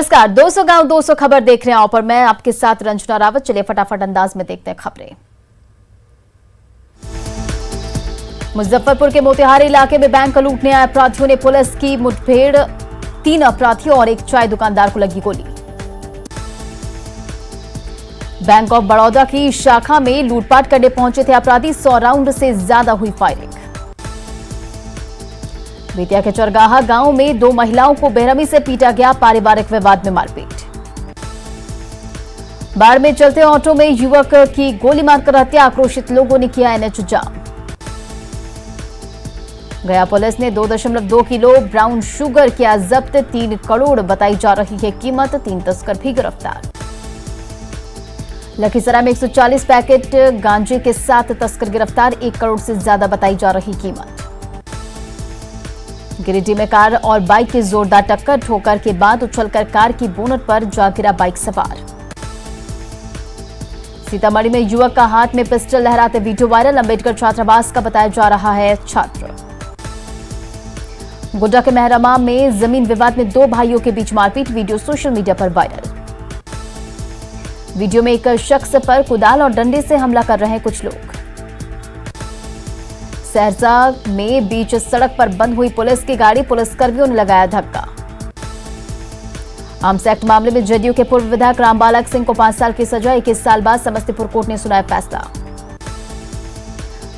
नमस्कार, 200 गांव 200 खबर देख रहे हैं और मैं आपके साथ रंजना रावत। चलिए फटाफट अंदाज में देखते हैं खबरें। मुजफ्फरपुर के मोतिहारी इलाके में बैंक लूटने आए अपराधियों ने पुलिस की मुठभेड़, 3 अपराधियों और एक चाय दुकानदार को लगी गोली। बैंक ऑफ बड़ौदा की शाखा में लूटपाट करने पहुंचे थे अपराधी, 100 राउंड से ज्यादा हुई फायरिंग। बेतिया के चरगाहा गांव में 2 महिलाओं को बेरहमी से पीटा गया, पारिवारिक विवाद में मारपीट। बाढ़ में चलते ऑटो में युवक की गोली मारकर हत्या, आक्रोशित लोगों ने किया एनएच जाम। गया पुलिस ने 2.2 किलो ब्राउन शुगर किया जब्त, 3 करोड़ बताई जा रही है कीमत, 3 तस्कर भी गिरफ्तार। लखीसराय में 140 पैकेट गांजे के साथ तस्कर गिरफ्तार, 1 करोड़ से ज्यादा बताई जा रही कीमत। गिरिडीह में कार और बाइक की जोरदार टक्कर, ठोकर के बाद उछलकर कार की बोनट पर जा गिरा बाइक सवार। सीतामढ़ी में युवक का हाथ में पिस्टल लहराते वीडियो वायरल, अंबेडकर छात्रावास का बताया जा रहा है छात्र। गोड्डा के मेहरमा में जमीन विवाद में 2 भाइयों के बीच मारपीट, वीडियो सोशल मीडिया पर वायरल। वीडियो में एक शख्स पर कुदाल और डंडे से हमला कर रहे हैं कुछ लोग। सहरसा में बीच सड़क पर बंद हुई पुलिस की गाड़ी, पुलिसकर्मियों ने लगाया धक्का। आर्म्स एक्ट मामले में जदयू के पूर्व विधायक रामबालक सिंह को 5 साल की सजा, 21 साल बाद समस्तीपुर कोर्ट ने सुनाया फैसला।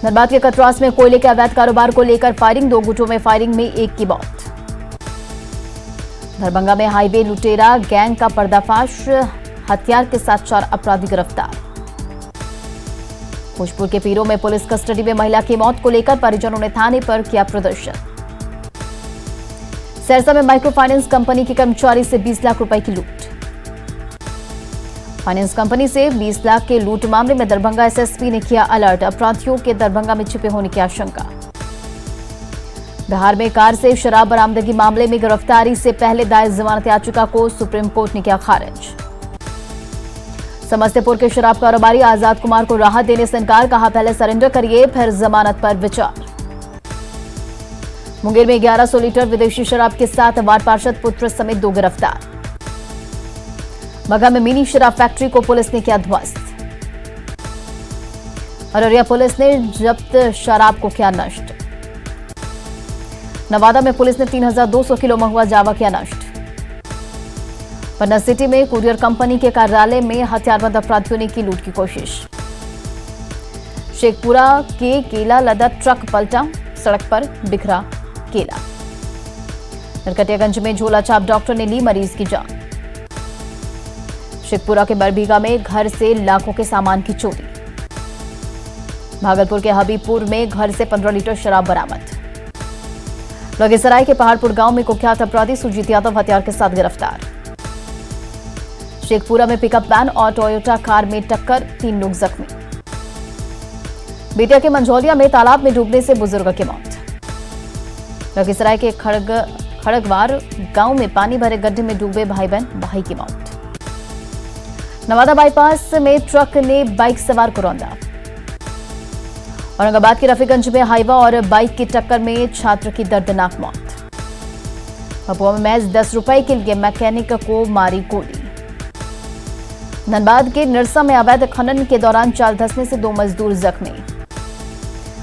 धनबाद के कटरास में कोयले के अवैध कारोबार को लेकर फायरिंग, 2 गुटों में फायरिंग में 1 की मौत। दरभंगा में हाईवे लुटेरा गैंग का पर्दाफाश, हथियार के साथ 4 अपराधी गिरफ्तार। भोजपुर के पीरों में पुलिस कस्टडी में महिला की मौत को लेकर परिजनों ने थाने पर किया प्रदर्शन। सहरसा में माइक्रो फाइनेंस कंपनी के कर्मचारी से 20 लाख रुपए की लूट। फाइनेंस कंपनी से 20 लाख के लूट मामले में दरभंगा एसएसपी ने किया अलर्ट, अपराधियों के दरभंगा में छिपे होने की आशंका। बिहार में कार से शराब बरामदगी मामले में गिरफ्तारी से पहले दायर जमानत याचिका को सुप्रीम कोर्ट ने किया खारिज। समस्तीपुर के शराब कारोबारी आजाद कुमार को राहत देने से इनकार, कहा पहले सरेंडर करिए फिर जमानत पर विचार। मुंगेर में 1100 लीटर विदेशी शराब के साथ वार्ड पार्षद पुत्र समेत 2 गिरफ्तार। बगा में मिनी शराब फैक्ट्री को पुलिस ने किया ध्वस्त। अररिया पुलिस ने जब्त शराब को किया नष्ट। नवादा में पुलिस ने 3200 किलो महुआ जावा किया नष्ट। पन्ना सिटी में कुरियर कंपनी के कार्यालय में हथियारबंद अपराधियों ने की लूट की कोशिश। शेखपुरा के केला लदा ट्रक पलटा, सड़क पर बिखरा केला। नरकटियागंज में झोला छाप डॉक्टर ने ली मरीज की जान। शेखपुरा के बरबीघा में घर से लाखों के सामान की चोरी। भागलपुर के हबीबपुर में घर से 15 लीटर शराब बरामद। लखीसराय के पहाड़पुर गांव में कुख्यात अपराधी सुजीत यादव हथियार के साथ गिरफ्तार। शेखपुरा में पिकअप वैन और टोयोटा कार में टक्कर, 3 लोग जख्मी। बेतिया के मंझौलिया में तालाब में डूबने से बुजुर्ग की मौत। लखीसराय के खड़गवार गांव में पानी भरे गड्ढे में डूबे भाई की मौत। नवादा बाईपास में ट्रक ने बाइक सवार को रौंदा। औरंगाबाद के रफीगंज में हाईवा और बाइक की टक्कर में छात्र की दर्दनाक मौत। भभुआ में महज 10 रुपए के लिए मैकेनिक को मारी गोली। धनबाद के निरसा में अवैध खनन के दौरान चाल धंसने से 2 मजदूर जख्मी।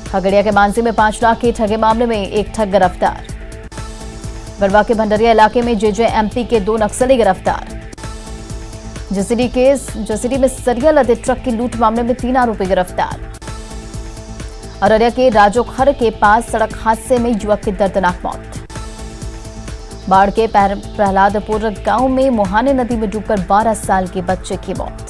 खगड़िया के मानसी में 5 लाख की ठगी मामले में 1 ठग गिरफ्तार। गढ़वा के भंडरिया इलाके में जेजेएमपी के 2 नक्सली गिरफ्तार। जसीडी में सरिया लदे ट्रक की लूट मामले में 3 आरोपी गिरफ्तार। अररिया के राजोखर के पास सड़क हादसे में युवक की दर्दनाक मौत। बाढ़ के प्रहलादपुर गांव में मुहाने नदी में डूबकर 12 साल के बच्चे की मौत।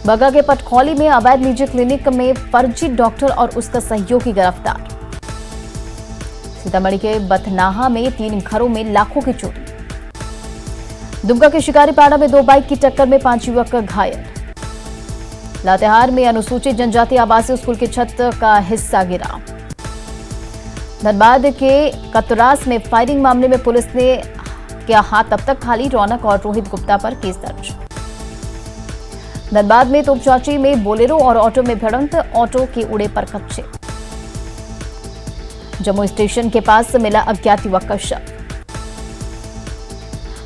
बगा के पटखौली में अवैध निजी क्लिनिक में फर्जी डॉक्टर और उसका सहयोगी गिरफ्तार। सीतामढ़ी के बथनाहा में 3 घरों में लाखों की चोरी। दुमका के शिकारीपाड़ा में 2 बाइक की टक्कर में 5 युवक घायल। लातेहार में अनुसूचित जनजाति आवासीय स्कूल की छत का हिस्सा गिरा। धनबाद के कतरास में फायरिंग मामले में पुलिस ने किया हाथ तब तक खाली, रौनक और रोहित गुप्ता पर केस दर्ज। धनबाद में तोपचाची में बोलेरो और ऑटो में भिड़ंत, ऑटो के उड़े पर कच्चे। जम्मू स्टेशन के पास मिला अज्ञात युवक का शव।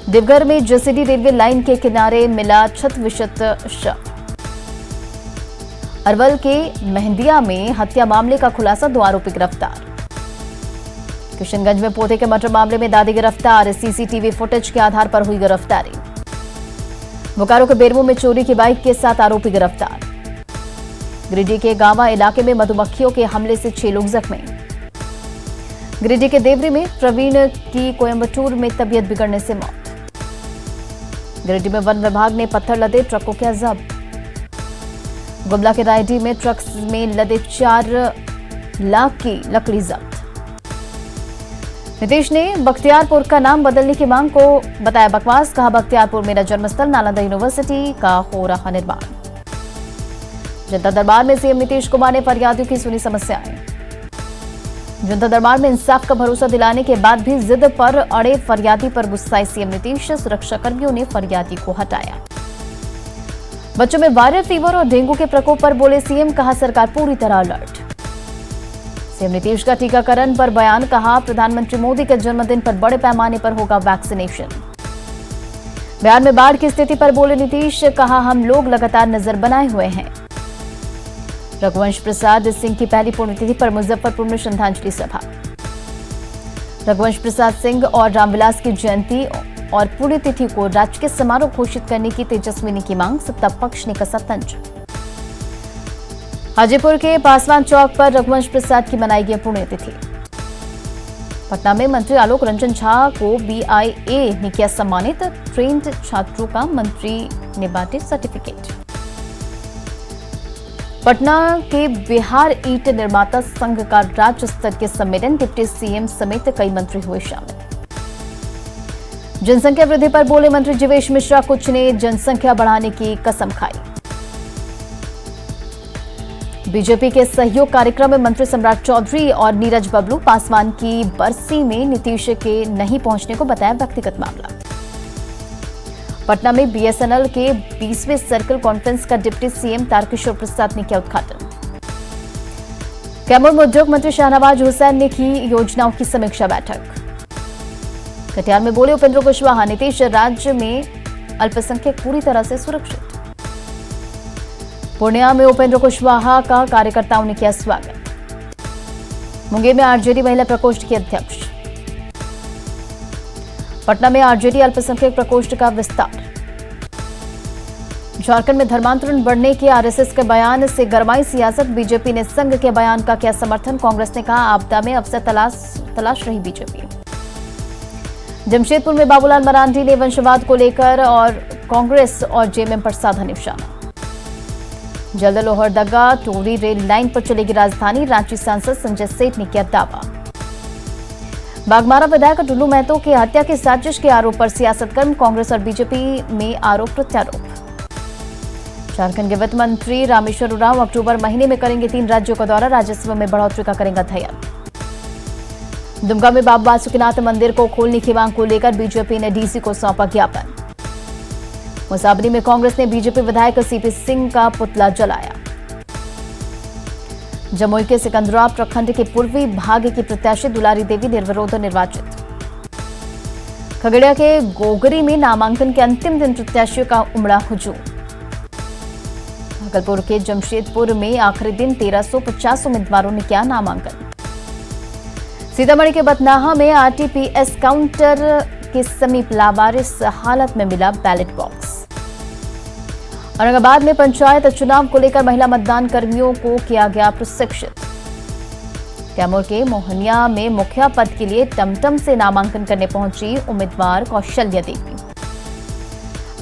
देवघर में जसीडीह रेलवे लाइन के किनारे मिला क्षत-विक्षत शव। अरवल के मेहंदिया में हत्या मामले का खुलासा, 2 आरोपी गिरफ्तार। किशनगंज में पोते के मर्डर मामले में दादी गिरफ्तार, सीसीटीवी फुटेज के आधार पर हुई गिरफ्तारी। बोकारो के बेरमो में चोरी की बाइक के 7 आरोपी गिरफ्तार। गिरिडीह के गांवा इलाके में मधुमक्खियों के हमले से 6 लोग जख्मी। गिरिडीह के देवरी में प्रवीण की कोयम्बटूर में तबीयत बिगड़ने से मौत। गिरिडीह में वन विभाग ने पत्थर लदे ट्रकों के जब्त। गुमला के रायडीह में ट्रक में लदे 4 लाख की लकड़ी जब्त। नीतीश ने बख्तियारपुर का नाम बदलने की मांग को बताया बकवास, कहा बख्तियारपुर मेरा जन्मस्थल, नालंदा यूनिवर्सिटी का हो रहा निर्माण। जनता दरबार में सीएम नीतीश कुमार ने फरियादियों की सुनी समस्याएं। जनता दरबार में इंसाफ का भरोसा दिलाने के बाद भी जिद पर अड़े फरियादी पर गुस्साए सीएम नीतीश, सुरक्षाकर्मियों ने फरियादी को हटाया। बच्चों में वायरल फीवर और डेंगू के प्रकोप पर बोले सीएम, कहा सरकार पूरी तरह अलर्ट। सीएम नीतीश का टीकाकरण पर बयान, कहा प्रधानमंत्री मोदी के जन्मदिन पर बड़े पैमाने पर होगा वैक्सीनेशन। बिहार में बाढ़ की स्थिति पर बोले नीतीश, कहा हम लोग लगातार नजर बनाए हुए हैं। रघुवंश प्रसाद सिंह की पहली पुण्यतिथि पर मुजफ्फरपुर में श्रद्धांजलि सभा। रघुवंश प्रसाद सिंह और रामविलास की जयंती और पुण्यतिथि को राजकीय समारोह घोषित करने की तेजस्विनी की मांग, सत्ता पक्ष ने कसा तंज। हाजीपुर के पासवान चौक पर रघुवंश प्रसाद की मनाई गई पुण्यतिथि। पटना में मंत्री आलोक रंजन झा को बीआईए ने किया सम्मानित, ट्रेंड छात्रों का मंत्री ने बांटे सर्टिफिकेट। पटना के बिहार ईंट निर्माता संघ का राज्य स्तर के सम्मेलन, डिप्टी सीएम समेत कई मंत्री हुए शामिल। जनसंख्या वृद्धि पर बोले मंत्री जीवेश मिश्रा, कुछ ने जनसंख्या बढ़ाने की कसम खाई। बीजेपी के सहयोग कार्यक्रम में मंत्री सम्राट चौधरी और नीरज बबलू, पासवान की बरसी में नीतीश के नहीं पहुंचने को बताया व्यक्तिगत मामला। पटना में बीएसएनएल के 20वें सर्कल कॉन्फ्रेंस का डिप्टी सीएम तारकिशोर प्रसाद ने किया उद्घाटन। कैमूर में उद्योग मंत्री शाहनवाज हुसैन ने की योजनाओं की समीक्षा बैठक। कटिहार में बोले उपेंद्र कुशवाहा, नीतीश राज्य में अल्पसंख्यक पूरी तरह से सुरक्षित। पूर्णिया में उपेंद्र कुशवाहा का कार्यकर्ताओं ने किया स्वागत। मुंगेर में आरजेडी महिला प्रकोष्ठ की अध्यक्ष। पटना में आरजेडी अल्पसंख्यक प्रकोष्ठ का विस्तार। झारखंड में धर्मांतरण बढ़ने के आरएसएस के बयान से गरमाई सियासत, बीजेपी ने संघ के बयान का किया समर्थन। कांग्रेस ने कहा आपदा में अवसर तलाश रही बीजेपी। जमशेदपुर में बाबूलाल मरांडी ने वंशवाद को लेकर और कांग्रेस और जेएमएम पर साधा निशाना। जल्द लोहरदगा टोरी रेल लाइन पर चलेगी राजधानी, रांची सांसद संजय सेठ ने किया दावा। बागमारा विधायक टुल्लू महतो की हत्या की साजिश के आरोप पर सियासत कर्म, कांग्रेस और बीजेपी में आरोप प्रत्यारोप। झारखंड के वित्त मंत्री रामेश्वर उरांव अक्टूबर महीने में करेंगे 3 राज्यों का दौरा, राजस्व में बढ़ोतरी का करेंगे अध्ययन। दुमका में बाबा बासुकीनाथ मंदिर को खोलने की मांग को लेकर बीजेपी ने डीसी को सौंपा ज्ञापन। मुसाबरी में कांग्रेस ने बीजेपी विधायक सीपी सिंह का पुतला जलाया। जमुई के सिकंदरा प्रखंड के पूर्वी भाग की प्रत्याशी दुलारी देवी निर्विरोध निर्वाचित। खगड़िया के गोगरी में नामांकन के अंतिम दिन प्रत्याशियों का उमड़ा हुजूम। भागलपुर के जमशेदपुर में आखिरी दिन 1350 उम्मीदवारों ने किया नामांकन। सीतामढ़ी के बथनाहा में आरटीपीएस काउंटर के समीप लावारिस हालत में मिला बैलेट बॉक्स। औरंगाबाद में पंचायत चुनाव को लेकर महिला मतदान कर्मियों को किया गया प्रशिक्षित। कैमूर के मोहनिया में मुखिया पद के लिए टमटम से नामांकन करने पहुंची उम्मीदवार कौशल्या देवी।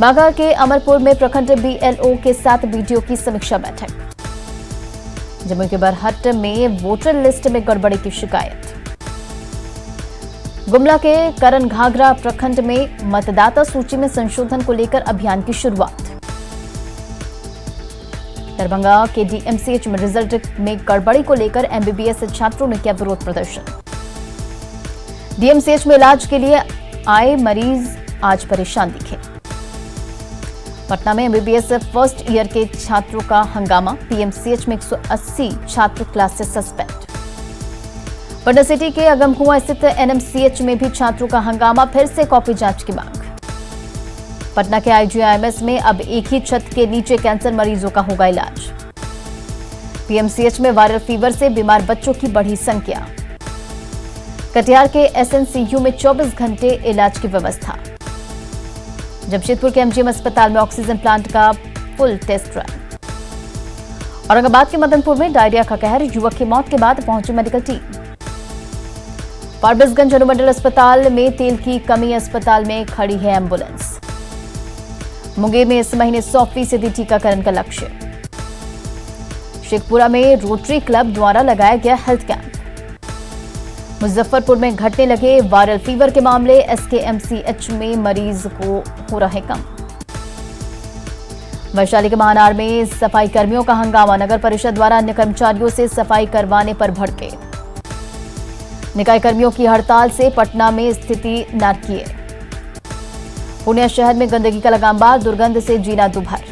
बांका के अमरपुर में प्रखंड बीएलओ के साथ बीडीओ की समीक्षा बैठक। जमुई के बरहट में वोटर लिस्ट में गड़बड़ी की शिकायत। गुमला के करन घाघरा प्रखंड में मतदाता सूची में संशोधन को लेकर अभियान की शुरुआत। दरभंगा के डीएमसीएच में रिजल्ट में गड़बड़ी को लेकर एमबीबीएस छात्रों ने किया विरोध प्रदर्शन। डीएमसीएच में इलाज के लिए आए मरीज आज परेशान दिखे। पटना में एमबीबीएस फर्स्ट ईयर के छात्रों का हंगामा, पीएमसीएच में 180 छात्र क्लास से सस्पेंड। पटना सिटी के अगमकुआं स्थित एनएमसीएच में भी छात्रों का हंगामा, फिर से कॉपी जांच की मांग। पटना के आईजीआईएमएस में अब एक ही छत के नीचे कैंसर मरीजों का होगा इलाज। पीएमसीएच में वायरल फीवर से बीमार बच्चों की बढ़ी संख्या। कटिहार के एसएनसीयू में 24 घंटे इलाज की व्यवस्था। जमशेदपुर के एमजीएम अस्पताल में ऑक्सीजन प्लांट का फुल टेस्ट रन। औरंगाबाद के मदनपुर में डायरिया का कहर, युवक की मौत के बाद पहुंची मेडिकल टीम। फारबिसगंज अनुमंडल अस्पताल में तेल की कमी, अस्पताल में खड़ी है एम्बुलेंस। मुंगेर में इस महीने 100% टीकाकरण का लक्ष्य। शेखपुरा में रोटरी क्लब द्वारा लगाया गया हेल्थ कैंप। मुजफ्फरपुर में घटने लगे वायरल फीवर के मामले, एसकेएमसीएच में मरीज को हो रहे कम। वैशाली के महानार में सफाई कर्मियों का हंगामा, नगर परिषद द्वारा अन्य कर्मचारियों से सफाई करवाने पर भड़के। निकाय कर्मियों की हड़ताल से पटना में स्थिति नाटकीय। पुणे शहर में गंदगी का लगामबार, दुर्गंध से जीना दुभर।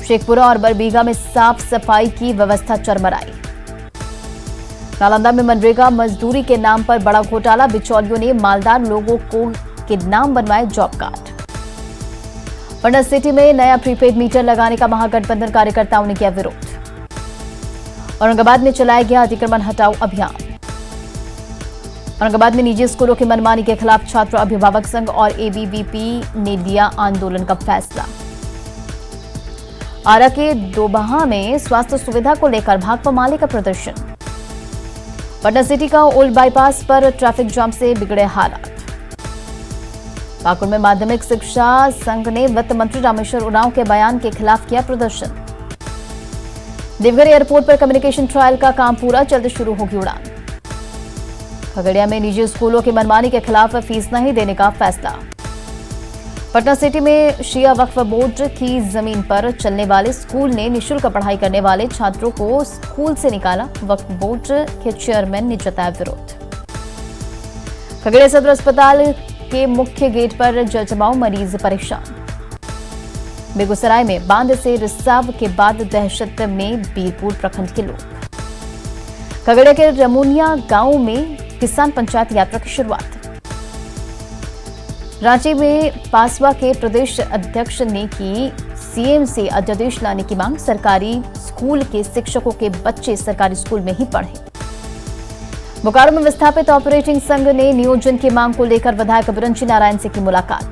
शेखपुरा और बरबीघा में साफ सफाई की व्यवस्था चरमराई। नालंदा में मनरेगा मजदूरी के नाम पर बड़ा घोटाला, बिचौलियों ने मालदार लोगों के नाम बनवाए जॉब कार्ड। पटना सिटी में नया प्रीपेड मीटर लगाने का महागठबंधन कार्यकर्ताओं ने किया विरोध। औरंगाबाद में चलाया गया अतिक्रमण हटाओ अभियान। औरंगाबाद में निजी स्कूलों की मनमानी के खिलाफ छात्र अभिभावक संघ और एबीवीपी ने लिया आंदोलन का फैसला। आरा के दोबहा में स्वास्थ्य सुविधा को लेकर भाकपा माले का प्रदर्शन। पटना सिटी का ओल्ड बाईपास पर ट्रैफिक जाम से बिगड़े हालात। पाकुड़ में माध्यमिक शिक्षा संघ ने वित्त मंत्री रामेश्वर उरांव के बयान के खिलाफ किया प्रदर्शन। देवघर एयरपोर्ट पर कम्युनिकेशन ट्रायल का काम पूरा, जल्द शुरू होगी उड़ान। खगड़िया में निजी स्कूलों की मनमानी के खिलाफ फीस नहीं देने का फैसला। पटना सिटी में शिया वक्फ बोर्ड की जमीन पर चलने वाले स्कूल ने निःशुल्क पढ़ाई करने वाले छात्रों को स्कूल से निकाला, वक्फ बोर्ड के चेयरमैन ने जताया विरोध। खगड़िया सदर अस्पताल के मुख्य गेट पर जलजमाव, मरीज परेशान। बेगूसराय में बांध से रिसाव के बाद दहशत में बीरपुर प्रखंड के लोग। खगड़िया के रमुनिया गांव में किसान पंचायत यात्रा की शुरुआत। रांची में पासवा के प्रदेश अध्यक्ष ने की सीएम से अध्यादेश लाने की मांग, सरकारी स्कूल के शिक्षकों के बच्चे सरकारी स्कूल में ही पढ़े। बोकारो में विस्थापित ऑपरेटिंग संघ ने नियोजन की मांग को लेकर विधायक बिरंची नारायण से की मुलाकात।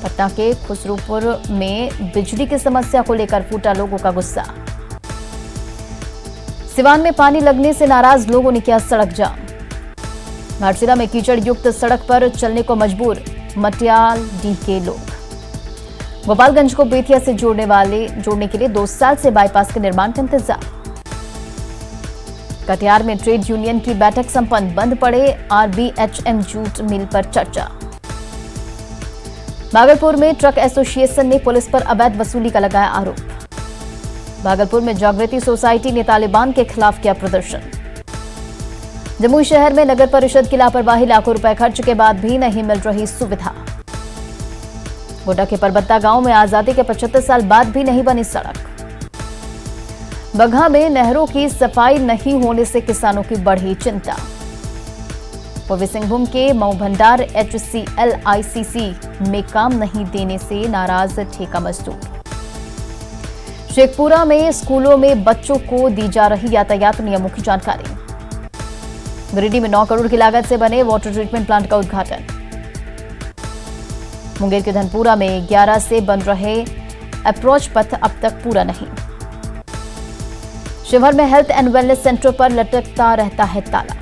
पटना के खुसरूपुर में बिजली की समस्या को लेकर फूटा लोगों का गुस्सा। सिवान में पानी लगने से नाराज लोगों ने किया सड़क जाम। घाटशिला में कीचड़ युक्त सड़क पर चलने को मजबूर मटियालडीह के लोग। गोपालगंज को बेतिया से जोड़ने के लिए 2 साल से बाईपास के निर्माण का इंतजार। कटिहार में ट्रेड यूनियन की बैठक संपन्न, बंद पड़े आरबीएचएम जूट मिल पर चर्चा। भागलपुर में ट्रक एसोसिएशन ने पुलिस पर अवैध वसूली का लगाया आरोप। भागलपुर में जागृति सोसाइटी ने तालिबान के खिलाफ किया प्रदर्शन। जमुई शहर में नगर परिषद की लापरवाही, लाखों रुपए खर्च के बाद भी नहीं मिल रही सुविधा। गोड्डा के परबत्ता गांव में आजादी के 75 साल बाद भी नहीं बनी सड़क। बगहा में नहरों की सफाई नहीं होने से किसानों की बढ़ी चिंता। पूर्वी सिंहभूम के मऊ भंडार HCLICC में काम नहीं देने से नाराज ठेका मजदूर। शेखपुरा में स्कूलों में बच्चों को दी जा रही यातायात नियमों की जानकारी। गिरिडीह में 9 करोड़ की लागत से बने वाटर ट्रीटमेंट प्लांट का उद्घाटन। मुंगेर के धनपुरा में 11 से बन रहे अप्रोच पथ अब तक पूरा नहीं। शिवहर में हेल्थ एंड वेलनेस सेंटर पर लटकता रहता है ताला।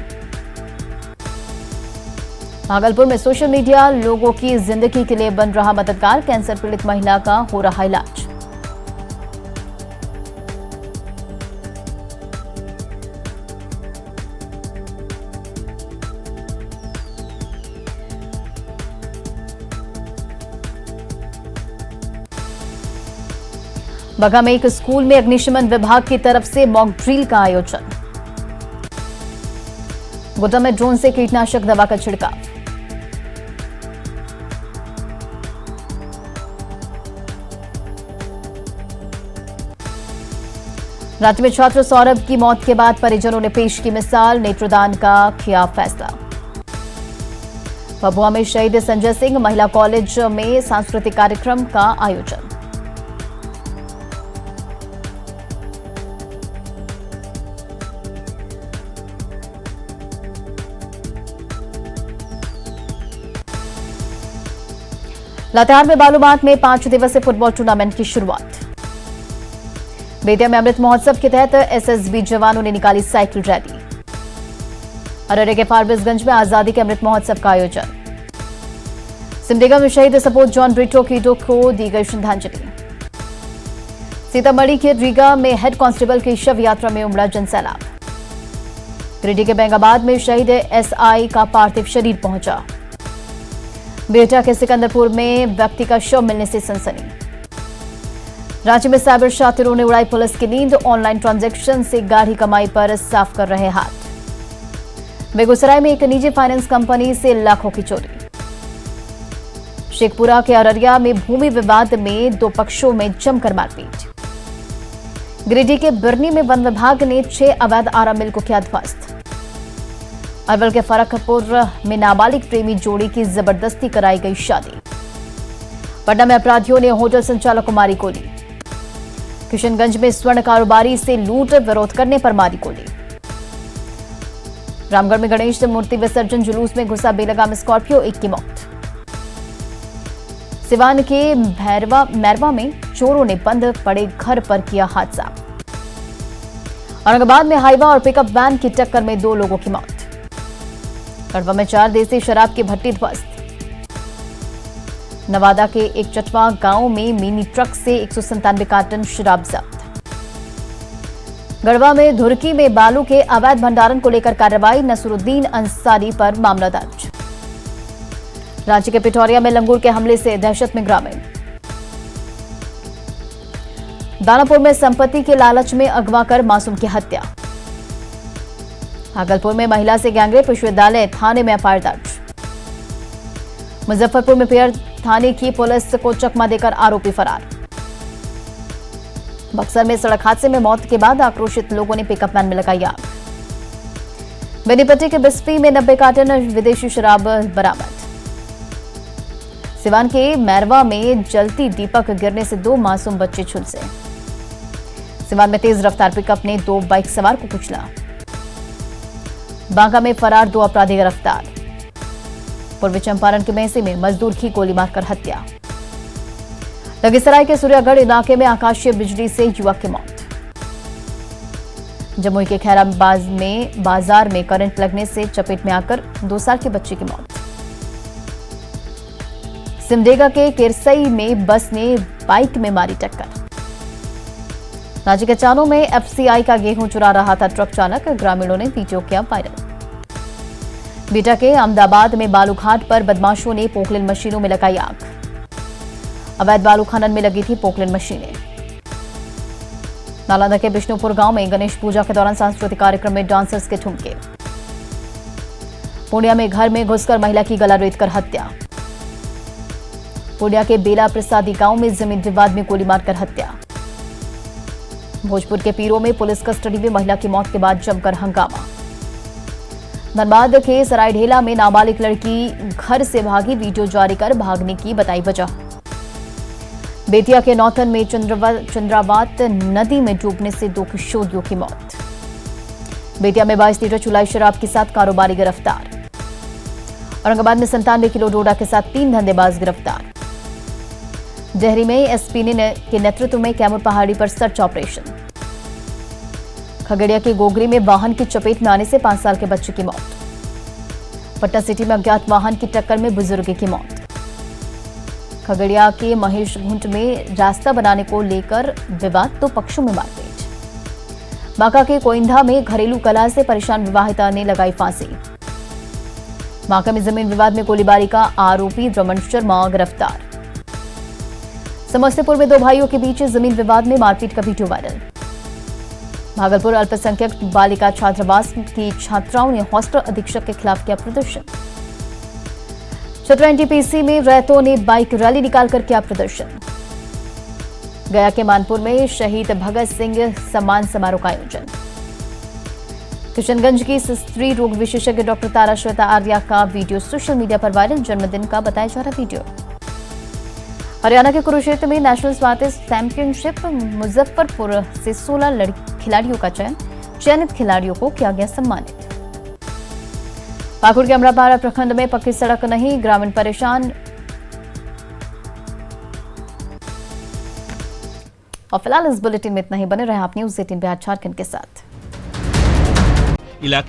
भागलपुर में सोशल मीडिया लोगों की जिंदगी के लिए बन रहा मददगार, कैंसर पीड़ित महिला का हो रहा इलाज। बगहा में एक स्कूल में अग्निशमन विभाग की तरफ से मॉक ड्रिल का आयोजन। गोड्डा में ड्रोन से कीटनाशक दवा का छिड़काव। राज्य में छात्र सौरभ की मौत के बाद परिजनों ने पेश की मिसाल, नेत्रदान का किया फैसला। भभुआ में शहीद संजय सिंह महिला कॉलेज में सांस्कृतिक कार्यक्रम का आयोजन। लातेहार में बालूमाथ में 5 दिवसीय फुटबॉल टूर्नामेंट की शुरुआत। बेतिया में अमृत महोत्सव के तहत एसएसबी जवानों ने निकाली साइकिल रैली। अररिया के फारबिसगंज में आजादी के अमृत महोत्सव का आयोजन। सिमडेगा में शहीद सपोर्ट जॉन ब्रिटो कीटो को दी गई श्रद्धांजलि। सीतामढ़ी के रीगा में हेड कांस्टेबल की शव यात्रा में उमड़ा जनसैलाब। गिरिडीह के बेंगाबाद में शहीद एसआई का पार्थिव शरीर पहुंचा। बेटा के सिकंदरपुर में व्यक्ति का शव मिलने से सनसनी। रांची में साइबर शातिरों ने उड़ाई पुलिस की नींद। ऑनलाइन ट्रांजैक्शन से गाढ़ी कमाई पर साफ कर रहे हाथ। बेगूसराय में एक निजी फाइनेंस कंपनी से लाखों की चोरी। शेखपुरा के अररिया में भूमि विवाद में 2 पक्षों में जमकर मारपीट। गिरिडीह के बिरनी में वन विभाग ने 6 अवैध आरा मिल को किया ध्वस्त। अरवल के फरकपुर में नाबालिग प्रेमी जोड़ी की जबरदस्ती कराई गई शादी। पटना में अपराधियों ने होटल संचालक को मारी गोली। किशनगंज में स्वर्ण कारोबारी से लूट, विरोध करने पर मारी गोली। रामगढ़ में गणेश मूर्ति विसर्जन जुलूस में घुसा बेलगाम स्कॉर्पियो, 1 की मौत। सिवान के मैरवा में चोरों ने बंद पड़े घर पर किया हादसा। औरंगाबाद में हाईवा और पिकअप वैन की टक्कर में 2 लोगों की मौत। कड़वा में 4 देसी शराब की भट्टी ध्वस्त। नवादा के एक चटवा गांव में मिनी ट्रक से 197 कार्टन शराब जब्त। गढ़वा में धुरकी में बालू के अवैध भंडारण को लेकर कार्रवाई। नसरुद्दीन अंसारी पर मामला दर्ज। रांची के पिठौरिया में लंगूर के हमले से दहशत में ग्रामीण। दानापुर में संपत्ति के लालच में अगवा कर मासूम की हत्या। भागलपुर में महिला से गैंगरेप, विश्वविद्यालय थाने में एफआईआर दर्ज। मुजफ्फरपुर में पेयर थाने की पुलिस को चकमा देकर आरोपी फरार। बक्सर में सड़क हादसे में मौत के बाद आक्रोशित लोगों ने पिकअप वैन में लगाई आग। बेनीपट्टी के बिस्फी में 90 कार्टन विदेशी शराब बरामद। सिवान के मैरवा में जलती दीपक गिरने से 2 मासूम बच्चे झुलसे। सिवान में तेज रफ्तार पिकअप ने 2 बाइक सवार को कुचला। बांका में फरार 2 अपराधी गिरफ्तार। पूर्वी चंपारण के मेहसी में मजदूर की गोली मारकर हत्या। लखीसराय के सूर्यागढ़ इलाके में आकाशीय बिजली से युवक की मौत। जमुई के खैराबाद में बाजार में करंट लगने से चपेट में आकर 2 साल के बच्चे की मौत। सिमडेगा के केरसई में बस ने बाइक में मारी टक्कर। रांची के चानो में एफसीआई का गेहूं चुरा रहा था ट्रक चालक। ग्रामीणों ने वीडियो किया वायरल। बीटा के अहमदाबाद में बालूघाट पर बदमाशों ने पोकलेन मशीनों में लगाई आग। अवैध बालू खनन में लगी थी पोकलेन मशीनें। नालंदा के बिष्णुपुर गांव में गणेश पूजा के दौरान सांस्कृतिक कार्यक्रम में डांसर्स के ठुमके। पूर्णिया में घर में घुसकर महिला की गला रेतकर हत्या। पूर्णिया के बेला प्रसादी गांव में जमीन विवाद में गोली मारकर हत्या। भोजपुर के पीरो में पुलिस कस्टडी में महिला की मौत के बाद जमकर हंगामा। धनबाद के सरायढेला में नाबालिग लड़की घर से भागी, वीडियो जारी कर भागने की बताई वजह। बेतिया के नौतन में चंद्रावात नदी में डूबने से 2 किशोरियों की मौत। बेतिया में 22 लीटर चुलाई शराब के साथ कारोबारी गिरफ्तार। औरंगाबाद में 97 किलो डोडा के साथ 3 धंधेबाज गिरफ्तार। डेहरी में एसपी के नेतृत्व में कैमूर पहाड़ी पर सर्च ऑपरेशन। खगड़िया के गोगरी में वाहन की चपेट में आने से 5 साल के बच्चे की मौत। पटना सिटी में अज्ञात वाहन की टक्कर में बुजुर्ग की मौत। खगड़िया के महेश घुंट में रास्ता बनाने को लेकर विवाद, 2 पक्षों में मारपीट। बांका के कोइंधा में घरेलू कलह से परेशान विवाहिता ने लगाई फांसी। बांका में जमीन विवाद में गोलीबारी का आरोपी रमन शर्मा गिरफ्तार। समस्तीपुर में 2 भाइयों के बीच जमीन विवाद में मारपीट का वीडियो वायरल। भागलपुर अल्पसंख्यक बालिका छात्रावास की छात्राओं ने हॉस्टल अधीक्षक के खिलाफ किया प्रदर्शन। चतरा एनटीपीसी में रैतों ने बाइक रैली निकालकर किया प्रदर्शन। गया के मानपुर में शहीद भगत सिंह सम्मान समारोह का आयोजन। किशनगंज की स्त्री रोग विशेषज्ञ डॉक्टर तारा श्वेता आर्या का वीडियो सोशल मीडिया पर वायरल। जन्मदिन का बताया जा रहा वीडियो। हरियाणा के कुरुक्षेत्र में नेशनल स्वास्थ्य चैंपियनशिप मुजफ्फरपुर से 16 खिलाड़ियों का चयनित खिलाड़ियों को किया गया सम्मानित। पाकुड़ के अमरापाड़ा प्रखंड में पक्की सड़क नहीं, ग्रामीण परेशान। और फिलहाल इस बुलेटिन में इतना ही। बने रहे आप न्यूज़ 18 बिहार झारखंड के साथ। इलाके